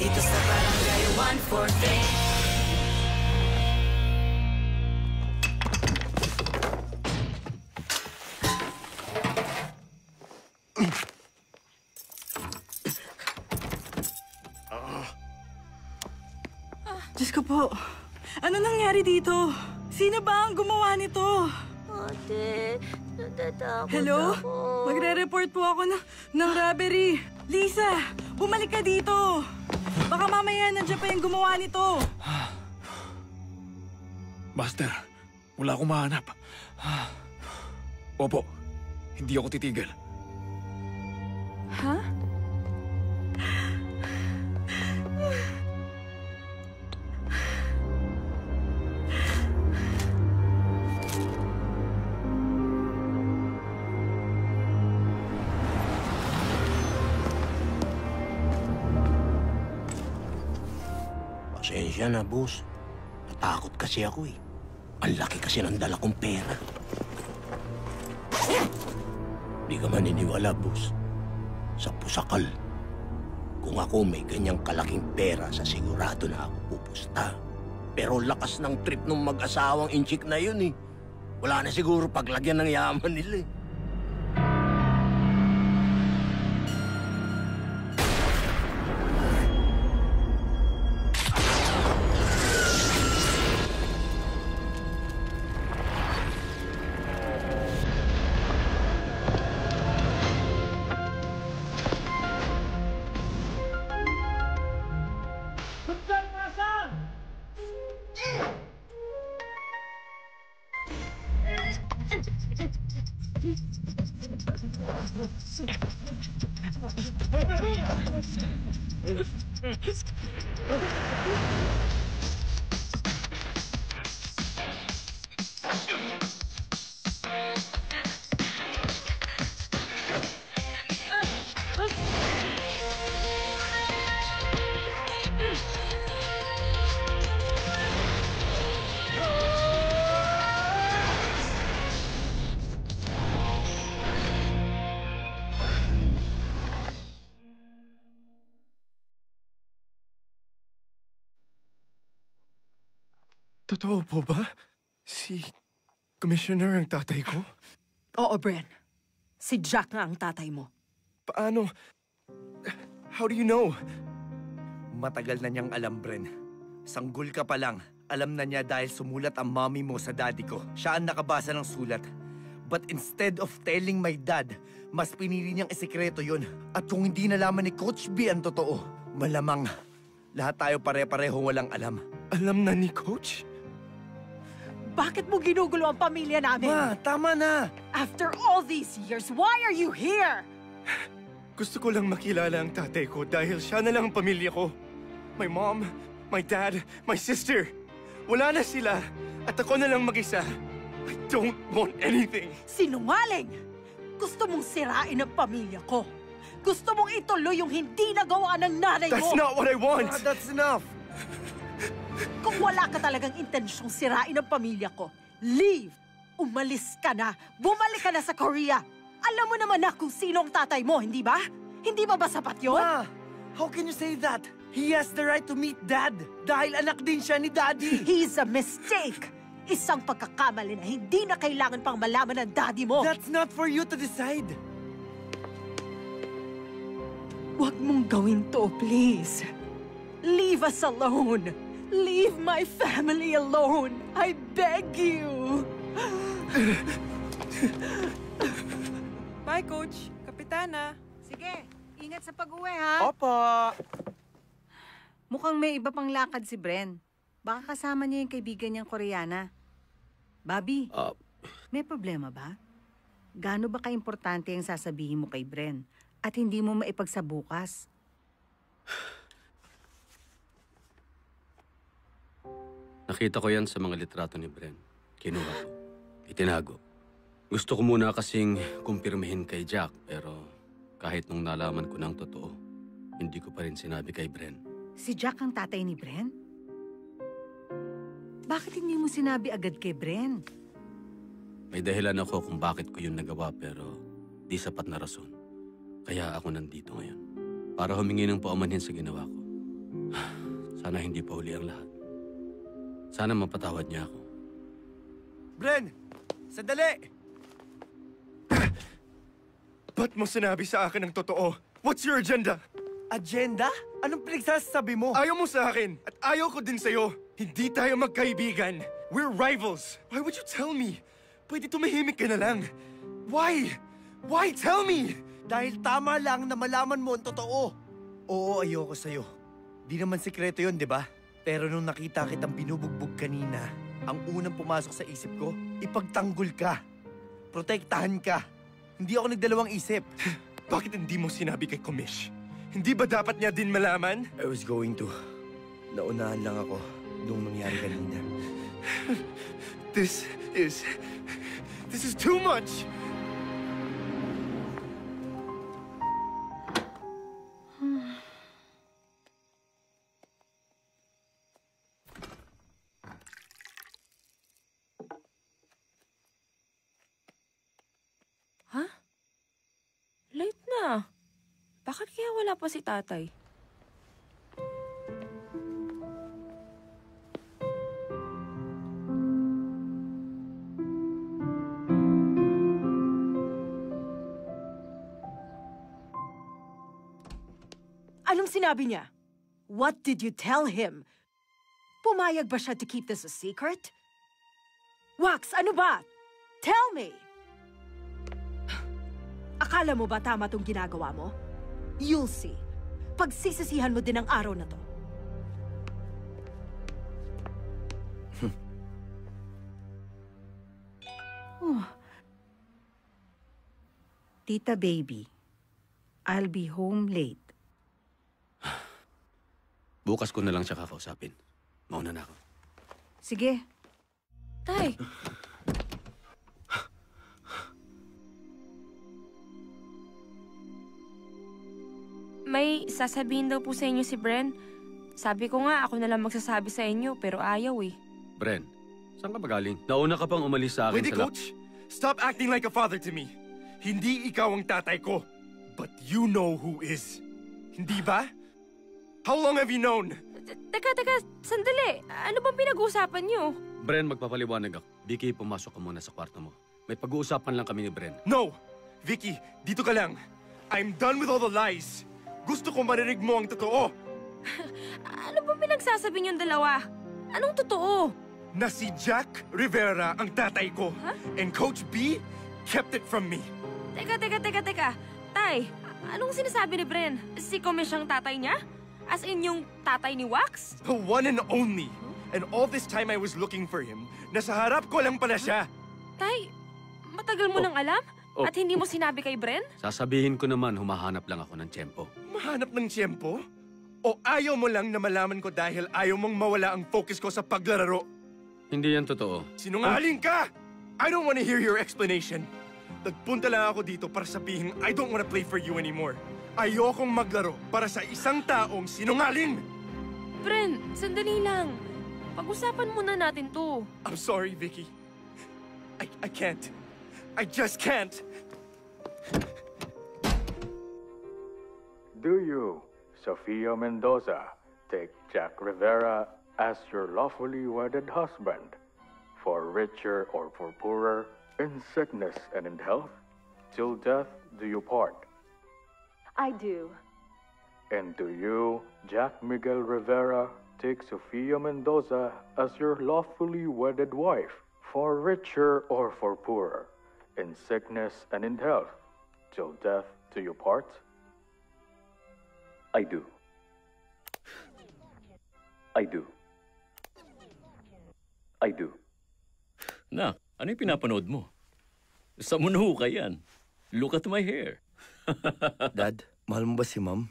dito sa Barangay 143. Diyos ko po, ano nangyari dito? Sino ba ang gumawa nito? Ate, natatakot Hello? ako. Magre-report po ako ng robbery. Lisa, bumalik ka dito. Baka mamaya nandiyan pa yung gumawa nito. Buster, wala akong mahanap. Opo, hindi ako titigil. Ha? Pasensya na, boss. Natakot kasi ako eh. Ang laki kasi ng dala kong pera. Di ka maniniwala, boss. Sa pusakal. Kung ako may ganyang kalaking pera, sa sigurado na ako pupusta. Pero lakas ng trip ng mag-asawang inchik na yun eh. Wala na siguro paglagyan ng yaman nila eh. Totoo po ba? Si Commissioner ang tatay ko? Oo, Bren. Si Jack nga ang tatay mo. Paano? How do you know? Matagal na niyang alam, Bren. Sanggol ka pa lang. Alam na niya dahil sumulat ang mommy mo sa daddy ko. Siya ang nakabasa ng sulat. But instead of telling my dad, mas pinili niyang isikreto yun. At kung hindi nalaman ni Coach B ang totoo, malamang lahat tayo pare-parehong walang alam. Alam na ni Coach? Bakit mo ginugulo ang pamilya namin? Ma, tama na! After all these years, why are you here? Gusto ko lang makilala ang tatay ko dahil siya na lang ang pamilya ko. My mom, my dad, my sister. Wala na sila at ako na lang mag-isa. I don't want anything. Sinungaling! Gusto mong sirain ang pamilya ko. Gusto mong ituloy yung hindi nagawa ng nanay mo. That's not what I want! Ma, that's enough! Kung wala ka talagang intensyong sirain ang pamilya ko, leave! Umalis ka na! Bumalik ka na sa Korea! Alam mo naman na kung sino ang tatay mo, hindi ba? Hindi ba sapat yun? Ma, how can you say that? He has the right to meet Dad dahil anak din siya ni Daddy. He's a mistake! Isang pagkakamali na hindi na kailangan pang malaman ng daddy mo. That's not for you to decide. Huwag mong gawin to, please. Leave us alone. Leave my family alone. I beg you. Bye, Coach. Kapitana. Sige, ingat sa pag-uwi, ha? Opo. Mukhang may iba pang lakad si Bren. Baka kasama niya yung kaibigan niyang Koreana. Bobby, may problema ba? Gaano ba kaimportante ang sasabihin mo kay Bren at hindi mo maipagsabukas? Nakita ko yan sa mga litrato ni Bren. Kinuha ko. Itinago. Gusto ko muna kasing kumpirmahin kay Jack, pero kahit nung nalaman ko ng totoo, hindi ko pa rin sinabi kay Bren. Si Jack ang tatay ni Bren? Bakit hindi mo sinabi agad kay Bren? May dahilan ako kung bakit ko yun nagawa, pero di sapat na rason. Kaya ako nandito ngayon. Para humingi ng paumanhin sa ginawa ko. Sana hindi pa huli ang lahat. Sana mapatawad niya ako. Bren! Sandali! Ba't mo sinabi sa akin ang totoo? What's your agenda? Agenda? Anong pinagsasabi mo? Ayaw mo sa akin at ayaw ko din sa'yo. Hindi tayo magkaibigan. We're rivals. Why would you tell me? Pwede tumahimik ka na lang. Why? Why? Tell me! Dahil tama lang na malaman mo ang totoo. Oo, ayoko sa'yo. Di naman sikreto yon, di ba? Pero nung nakita kitang binubugbog kanina, ang unang pumasok sa isip ko, ipagtanggol ka. Protektahan ka. Hindi ako nagdalawang isip. Bakit hindi mo sinabi kay Komish? Hindi ba dapat niya din malaman? I was going to. Naunahan lang ako nung nangyari kanina. This is too much! Late na. Bakit kaya wala pa si tatay? Anong sinabi niya? What did you tell him? Pumayag ba siya to keep this a secret? Wax, ano ba? Tell me! Akala mo ba tama tong ginagawa mo? You'll see. Pagsisisihan mo din ang araw na to. Tita Baby, I'll be home late. Bukas ko na lang siya kakausapin. Mauna na ako. Sige. Tay! May sasabihin daw po sa inyo si Bren. Sabi ko nga, ako na lang magsasabi sa inyo, pero ayaw eh. Bren, saan ka magaling? Nauna ka pang umalis sa akin Pwede, sa Coach? Stop acting like a father to me. Hindi ikaw ang tatay ko. But you know who is. Hindi ba? How long have you known? Teka, sandali. Ano bang pinag-uusapan niyo? Bren, magpapaliwanag ako. Vicky, pumasok ka muna sa kwarto mo. May pag-uusapan lang kami ni Bren. No! Vicky, dito ka lang. I'm done with all the lies. Gusto ko marinig mo ang totoo. Ano bang pinagsasabi niyong dalawa? Anong totoo? Na si Jack Rivera ang tatay ko. Huh? And Coach B kept it from me. Teka. Tay, anong sinasabi ni Bren? Si Komish ang tatay niya? As in yung tatay ni Wax? The one and only. And all this time I was looking for him, nasa harap ko lang pala siya. Tay, matagal mo nang alam? At hindi mo sinabi kay Bren? Sasabihin ko naman, humahanap lang ako ng tiyempo. Mahanap ng tiyempo? O ayaw mo lang na malaman ko dahil ayaw mong mawala ang focus ko sa paglalaro? Hindi yan totoo. Sinungaling ka! I don't want to hear your explanation. Nagpunta lang ako dito para sabihin I don't want to play for you anymore. Ayokong maglaro para sa isang taong sinungaling! Bren, sandali lang. Pag-usapan muna natin to. I'm sorry, Vicky. I can't. I just can't. Do you, Sofia Mendoza, take Jack Rivera as your lawfully wedded husband, for richer or for poorer, in sickness and in health, till death do you part? I do. And do you, Jack Miguel Rivera, take Sofia Mendoza as your lawfully wedded wife, for richer or for poorer, in sickness and in health, till death do you part? I do. I do. I do. Nak, ano yung pinapanood mo? Sa muno ka yan. Look at my hair. Dad, mahal mo ba si Mom?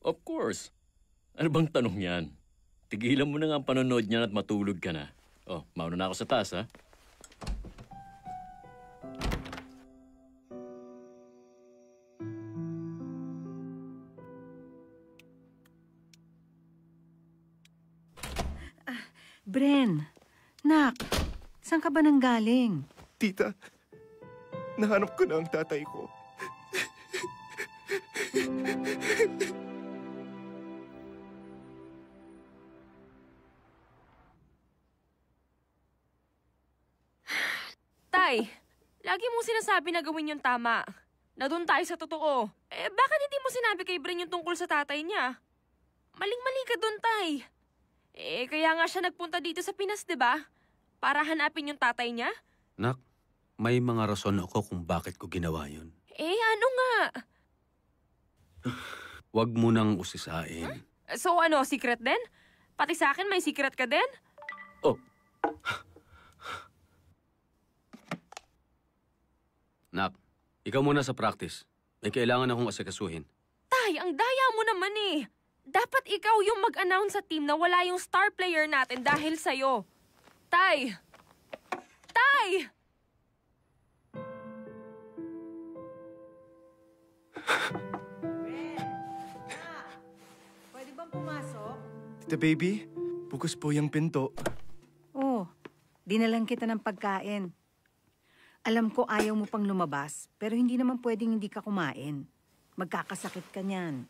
Of course. Ano bang tanong yan? Tigilan mo na nga ang panonood niyan at matulog ka na. Oh, mauna na ako sa taas, ha? Bren, nak, saan ka ba nanggaling? Tita, nahanap ko na ang tatay ko. Tay, lagi mong sinasabi na gawin yung tama. Na doon tayo sa totoo. Bakit hindi mo sinabi kay Bren yung tungkol sa tatay niya? Maling-mali ka doon, Tay. Kaya nga siya nagpunta dito sa Pinas, di ba? Para hanapin yung tatay niya? Nak, may mga rason ako kung bakit ko ginawa yun. Ano nga? Huwag mo nang usisain. So ano, secret din? Pati sa akin may secret ka din? Oh. Nak, ikaw muna sa practice. May kailangan akong asikasuhin. Tay, ang daya mo naman eh. Dapat ikaw yung mag-announce sa team na wala yung star player natin dahil sa'yo. Tay! Tay! Pwede bang pumasok? Tita Baby, bukas po yung pinto. Oh, dinalan kita ng pagkain. Alam ko ayaw mo pang lumabas, pero hindi naman pwedeng hindi ka kumain. Magkakasakit ka niyan.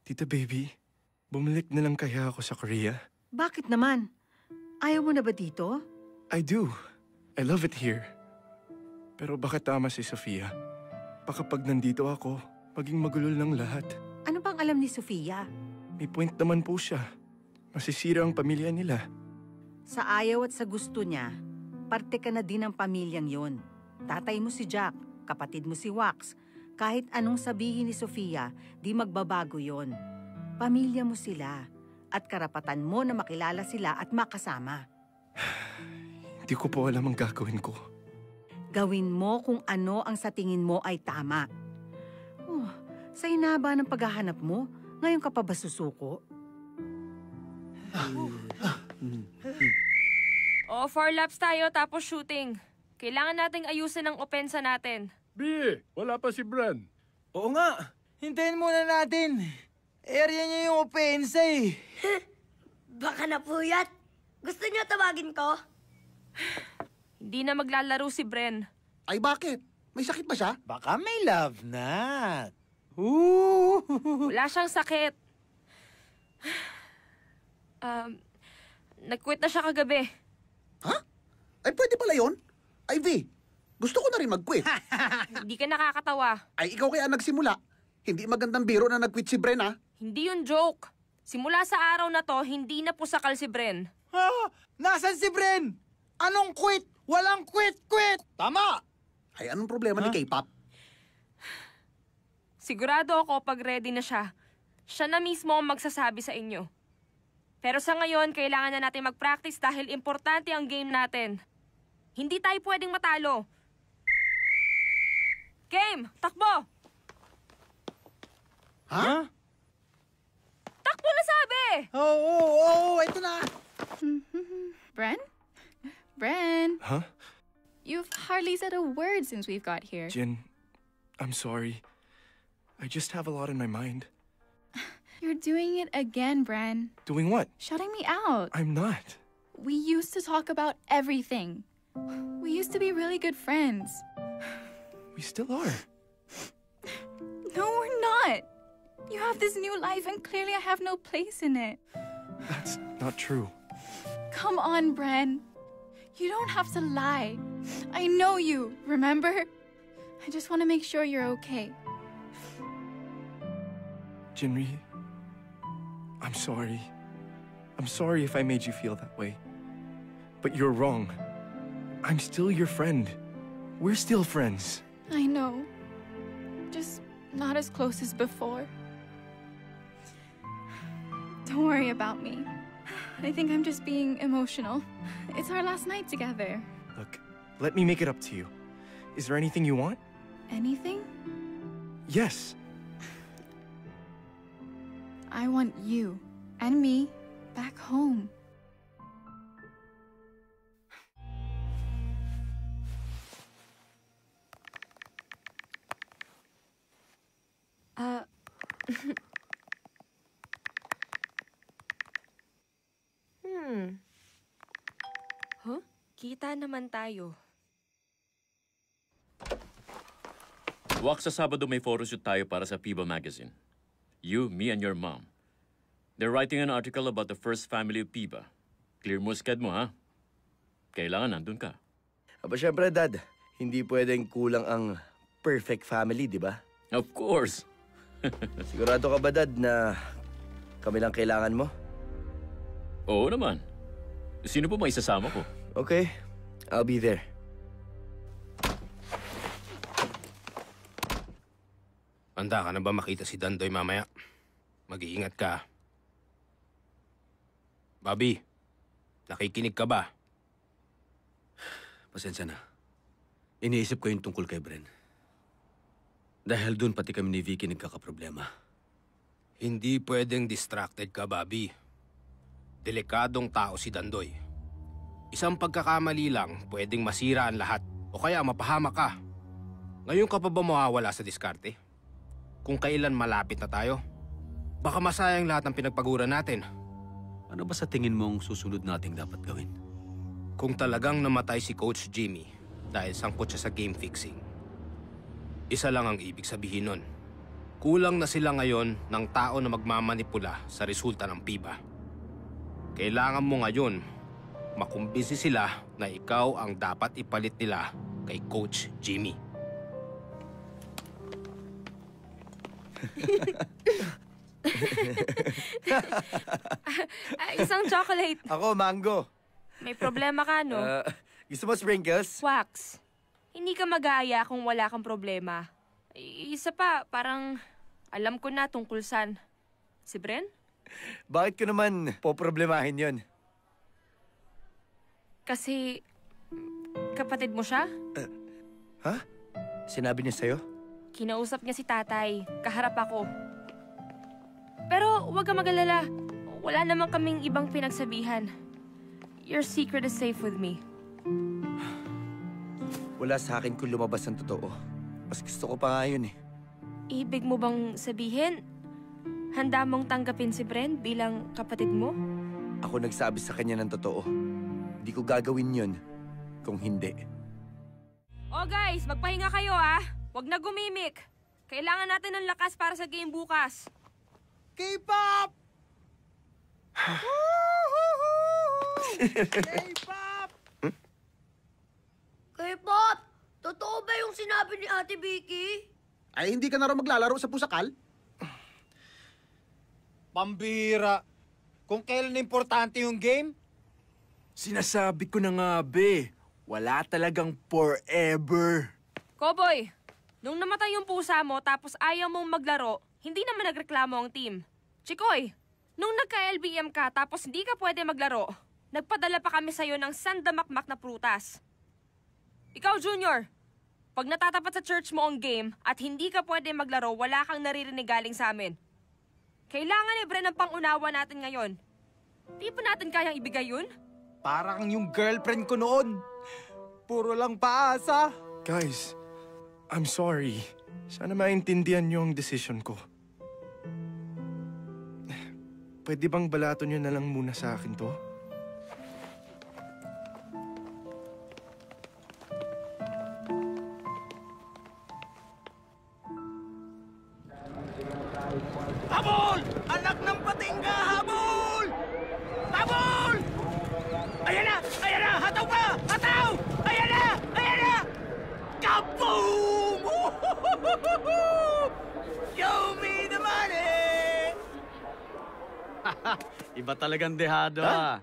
Tita Baby, bumalik na lang kaya ako sa Korea? Bakit naman? Ayaw mo na ba dito? I do. I love it here. Pero baka tama si Sofia. Baka pag nandito ako, maging magulol ng lahat. Ano bang alam ni Sofia? May point naman po siya. Masisira ang pamilya nila. Sa ayaw at sa gusto niya, parte ka na din ng pamilyang yon. Tatay mo si Jack, kapatid mo si Wax. Kahit anong sabihin ni Sofia, di magbabago yon. Pamilya mo sila at karapatan mo na makilala sila at makasama. Hindi ko po alam ang gagawin ko. Gawin mo kung ano ang sa tingin mo ay tama. Oh, sa inaba ng paghahanap mo, ngayon ka pa ba susuko? 4 laps tayo tapos shooting. Kailangan nating ayusin ang opensa natin. Wala pa si Bren. Oo nga. Hintayin muna natin. Area niya yung opensa eh. Baka napuyat. Gusto niyo tawagin ko? Hindi na maglalaro si Bren. Ay bakit? May sakit ba siya? Baka may love na. Wala siyang sakit. Nag-quit na siya kagabi. Ha? Ay pwede pala yun? Ivy, gusto ko na rin mag-quit. Hindi ka nakakatawa. Ay ikaw kaya nagsimula. Hindi magandang biro na nag-quit si Bren ha? Hindi yun joke. Simula sa araw na to, hindi na pusakal si Bren. Nasaan si Bren? Anong quit? Walang quit! Tama! Ay anong problema ni K-pop? Sigurado ako pag ready na siya, siya na mismo ang magsasabi sa inyo. Pero sa ngayon, kailangan na natin mag-practice dahil importante ang game natin. Hindi tayo pwedeng matalo. Game! Takbo! Ha? Takbo na sabi! Oo, ito na. Bren? Bren? Huh? You've hardly said a word since we've got here. Jin, I'm sorry. I just have a lot in my mind. You're doing it again, Bren. Doing what? Shutting me out. I'm not. We used to talk about everything. We used to be really good friends. We still are. No, we're not. You have this new life and clearly I have no place in it. That's not true. Come on, Bren. You don't have to lie. I know you, remember? I just want to make sure you're okay. Jinri, I'm sorry. I'm sorry if I made you feel that way. But you're wrong. I'm still your friend. We're still friends. I know. Just not as close as before. Don't worry about me. I think I'm just being emotional. It's our last night together. Look, let me make it up to you. Is there anything you want? Anything? Yes. I want you and me back home. Huh? Kita naman tayo. Wax sa Sabado may photoshoot tayo para sa FIBA Magazine. You, me, and your mom. They're writing an article about the first family of Piba. Clear mo sked mo, ha? Kailangan nandun ka. Aba, syempre, Dad. Hindi pwedeng kulang ang perfect family, di ba? Of course. Sigurado ka ba, Dad, na kami lang kailangan mo? Oo naman. Sino pa maisasama ko? Okay, I'll be there. Handa ka na ba makita si Dandoy mamaya? Mag-iingat ka. Bobby, nakikinig ka ba? Pasensya na. Iniisip ko yung tungkol kay Bren. Dahil dun pati kami ni Vicky nagkakaproblema. Hindi pwedeng distracted ka, Bobby. Delikadong tao si Dandoy. Isang pagkakamali lang, pwedeng masira ang lahat o kaya mapahama ka. Ngayon ka pa ba mawawala sa diskarte? Kung kailan malapit na tayo, baka masayang lahat ng pinagpaguran natin. Ano ba sa tingin mong susunod nating dapat gawin? Kung talagang namatay si Coach Jimmy dahil sangkot siya sa game fixing, isa lang ang ibig sabihin nun. Kulang na sila ngayon ng tao na magmamanipula sa resulta ng PIBA. Kailangan mo ngayon makumbinsi sila na ikaw ang dapat ipalit nila kay Coach Jimmy. Isang chocolate. Ako, mango. May problema ka, no? Gusto mo sprinkles? Wax. Hindi ka mag-aaya kung wala kang problema. Isa pa, parang alam ko na tungkol saan. Si Bren? Bakit ko naman poproblemahin yon? Kasi kapatid mo siya? Ha? Sinabi niya sa'yo? Kinausap niya si tatay. Kaharap ako. Pero huwag ka mag-alala. Wala naman kaming ibang pinagsabihan. Your secret is safe with me. Wala sa akin kung lumabas ang totoo. Mas gusto ko pa nga yun eh. Ibig mo bang sabihin, handa mong tanggapin si Bren bilang kapatid mo? Ako nagsabi sa kanya ng totoo. Hindi ko gagawin yun kung hindi. Oh guys, magpahinga kayo ah. Huwag na gumimik. Kailangan natin ng lakas para sa game bukas. K-pop! K-pop! K-pop! Totoo ba yung sinabi ni Ate Vicky? Ay, hindi ka na raw maglalaro sa pusakal? Pambira. Kung kailan importante yung game? Sinasabi ko na nga, be. Wala talagang forever. Koboy, nung namatay yung pusa mo tapos ayaw mong maglaro, hindi naman nagreklamo ang team. Chikoy, nung nagka-LBM ka tapos hindi ka pwede maglaro, nagpadala pa kami sa'yo ng sandamakmak na prutas. Ikaw, Junior, pag natatapat sa church mo ang game at hindi ka pwede maglaro, wala kang naririnig galing sa amin. Kailangan ni Bren ang pangunawa natin ngayon. Di pa natin kayang ibigay yun? Parang yung girlfriend ko noon. Puro lang paasa. Guys, I'm sorry. Sana maintindihan niyo ang desisyon ko. Pwede bang balato niyo na lang muna sa akin to? Habol! Anak ng patingga! Habol! Habol! Ayan na! Ayan na! Hataw ka! Hataw! Ayan na! Ayan na! Kaboom! Show me the money! Iba talagang dehado, ha?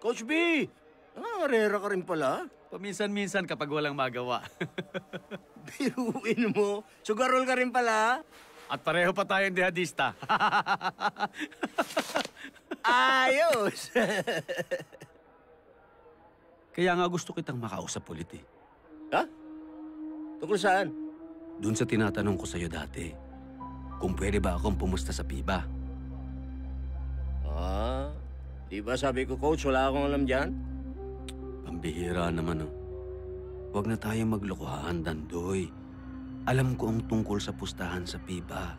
Coach B! Arera ka rin pala. Paminsan-minsan kapag walang magawa. Biruin mo. Sugarol ka rin pala. At pareho pa tayong dehadista. Ayos! Kaya nga gusto kitang makausap ulit eh. Ha? Tungkol saan? Doon sa tinatanong ko sa'yo dati. Kung pwede ba akong pumusta sa PIBA? Di ba sabi ko, Coach, wala akong alam dyan? Pambihira naman, oh. Huwag na tayong maglokohan, Dandoy. Alam ko ang tungkol sa pustahan sa PIBA.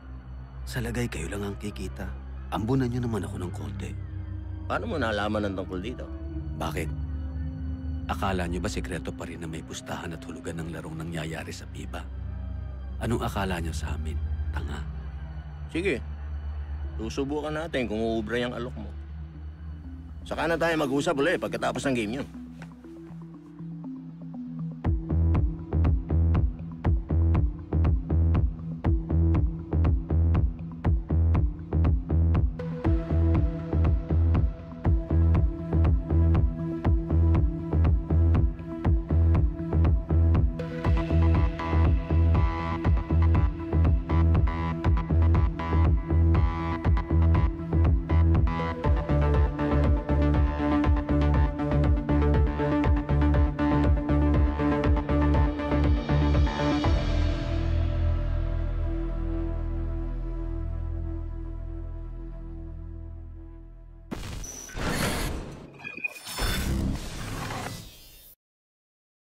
Sa lagay kayo lang ang kikita. Ambunan niyo naman ako ng konti. Paano mo nalaman ang tungkol dito? Bakit? Akala niyo ba sekreto pa rin na may pustahan at hulugan ng larong nangyayari sa PIBA? Anong akala niyo sa amin? Tanga? Sige. Susubukan natin kung uubra yung alok mo. Saka na tayo mag-usap ulit pagkatapos ng game yun.